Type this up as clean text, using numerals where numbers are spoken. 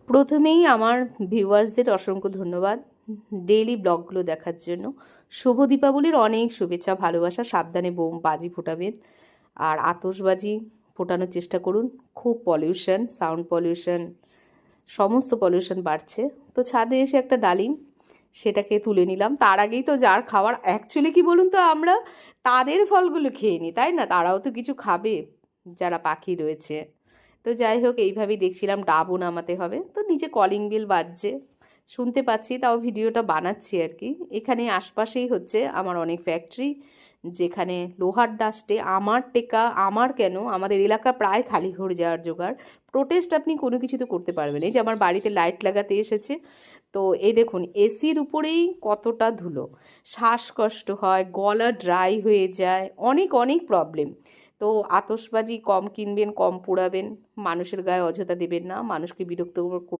প্রথমেই আমার ভিউয়ার্সদের অসংখ্য ধন্যবাদ ডেইলি ব্লগগুলো দেখার জন্য। শুভ দীপাবলির অনেক শুভেচ্ছা, ভালোবাসা। সাবধানে বোম বাজি ফোটাবেন আর আতশবাজি ফোটানোর চেষ্টা করুন। খুব পলিউশন, সাউন্ড পলিউশন, সমস্ত পলিউশন বাড়ছে। তো ছাদে এসে একটা ডালিম, সেটাকে তুলে নিলাম। তার আগেই তো যার খাওয়ার, অ্যাকচুয়ালি কি বলুন তো, আমরা তাদের ফলগুলো খেয়ে নিই, তাই না? তারাও তো কিছু খাবে, যারা পাখি রয়েছে। তো যাই হোক, এইভাবেই দেখছিলাম ডাবও নামাতে হবে। তো নিচে কলিং বেল বাজছে, শুনতে পাচ্ছি, তাও ভিডিওটা বানাচ্ছি আর কি। এখানে আশপাশেই হচ্ছে আমার অনেক ফ্যাক্টরি, যেখানে লোহার ডাস্টে আমার টেকা, আমার কেন, আমাদের এলাকা প্রায় খালি হয়ে যাওয়ার জোগাড়। প্রোটেস্ট আপনি কোনো কিছু তো করতে পারবেন। এই যে আমার বাড়িতে লাইট লাগাতে এসেছে, তো এই দেখুন এসির উপরেই কতটা ধুলো, শ্বাসকষ্ট হয়, গলা ড্রাই হয়ে যায়, অনেক অনেক প্রবলেম। তো আতশবাজি কম কিনবেন, কম পোড়াবেন, মানুষের গায়ে অযথা দেবেন না, মানুষকে বিরক্ত